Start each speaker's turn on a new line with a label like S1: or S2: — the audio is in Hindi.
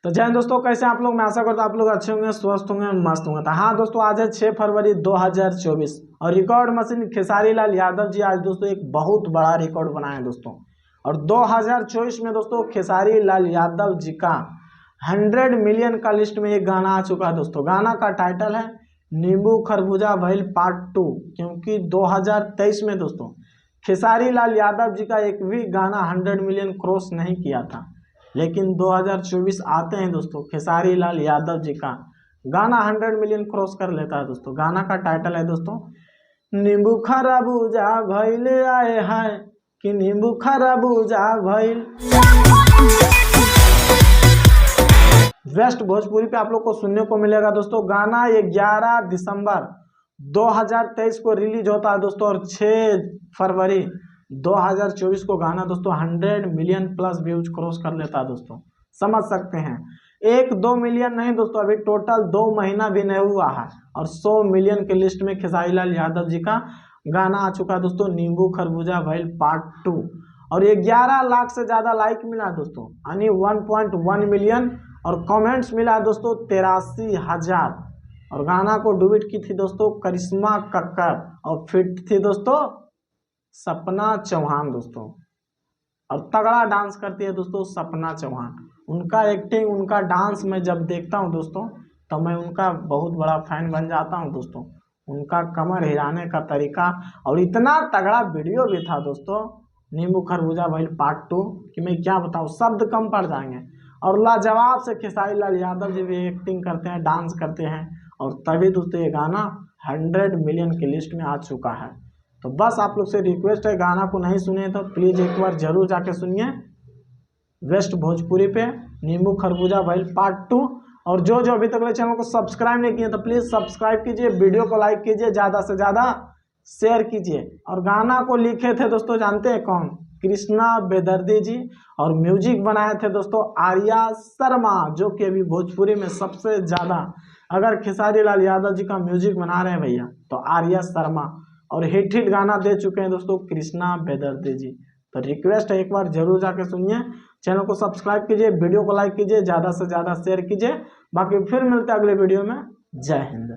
S1: तो जय हिंद दोस्तों, कैसे आप लोग। मैं आशा करता हूँ आप लोग अच्छे होंगे, स्वस्थ होंगे, मस्त होंगे। तो हाँ दोस्तों, आज है 6 फरवरी 2024 और रिकॉर्ड मशीन खेसारी लाल यादव जी आज दोस्तों एक बहुत बड़ा रिकॉर्ड बनाए हैं दोस्तों। और 2024 में दोस्तों खेसारी लाल यादव जी का 100 मिलियन का लिस्ट में एक गाना आ चुका है दोस्तों। गाना का टाइटल है नींबू खरबूजा भइल पार्ट 2। क्योंकि 2023 में दोस्तों खेसारी लाल यादव जी का एक भी गाना 100 मिलियन क्रॉस नहीं किया था, लेकिन 2024 आते हैं दोस्तों खेसारी लाल यादव जी का गाना 100 मिलियन क्रॉस कर लेता है दोस्तों। गाना का टाइटल है दोस्तों नींबू खरबूजा भइल आए हैं कि नींबू खरबूजा भइल। वेस्ट भोजपुरी पे आप लोग को सुनने को मिलेगा दोस्तों। गाना 11 दिसंबर 2023 को रिलीज होता है दोस्तों और 6 फरवरी 2024 को गाना दोस्तों 100 मिलियन प्लस व्यूज क्रॉस कर लेता है दोस्तों। समझ सकते हैं, 1-2 मिलियन नहीं दोस्तों, अभी टोटल 2 महीना भी नहीं हुआ है और 100 मिलियन के लिस्ट में खेसारी लाल यादव जी का गाना आ चुका है दोस्तों नींबू खरबूजा भइल पार्ट 2। और 11 लाख से ज़्यादा लाइक मिला दोस्तों, यानी 1.1 मिलियन। और कमेंट्स मिला दोस्तों 83,000। और गाना को डुबिट की थी दोस्तों करिश्मा कक्कर और फिट थी दोस्तों सपना चौहान दोस्तों। और तगड़ा डांस करती है दोस्तों सपना चौहान। उनका एक्टिंग, उनका डांस मैं जब देखता हूं दोस्तों तो मैं उनका बहुत बड़ा फैन बन जाता हूं दोस्तों। उनका कमर हिलाने का तरीका और इतना तगड़ा वीडियो भी था दोस्तों नींबू खरबूजा भइल पार्ट 2 कि मैं क्या बताऊं, शब्द कम पड़ जाएंगे। और लाजवाब से खेसारी लाल यादव जी भी एक्टिंग करते हैं, डांस करते हैं और तभी दोस्तों ये गाना 100 मिलियन की लिस्ट में आ चुका है। तो बस आप लोग से रिक्वेस्ट है, गाना को नहीं सुने तो प्लीज़ एक बार जरूर जाके सुनिए वेस्ट भोजपुरी पे नींबू खरबूजा भइल पार्ट 2। और जो अभी तक मेरे चैनल को सब्सक्राइब नहीं किए तो प्लीज़ सब्सक्राइब कीजिए, वीडियो को लाइक कीजिए, ज़्यादा से ज़्यादा शेयर कीजिए। और गाना को लिखे थे दोस्तों जानते हैं कौन? कृष्णा बेदर्दी जी। और म्यूजिक बनाए थे दोस्तों आर्या शर्मा, जो कि अभी भोजपुरी में सबसे ज़्यादा अगर खेसारी लाल यादव जी का म्यूजिक बना रहे हैं भैया तो आर्या शर्मा। और हिट गाना दे चुके हैं दोस्तों कृष्णा बेदर्दी जी। तो रिक्वेस्ट है एक बार जरूर जाके सुनिए, चैनल को सब्सक्राइब कीजिए, वीडियो को लाइक कीजिए, ज़्यादा से ज़्यादा शेयर कीजिए। बाकी फिर मिलते हैं अगले वीडियो में। जय हिंद।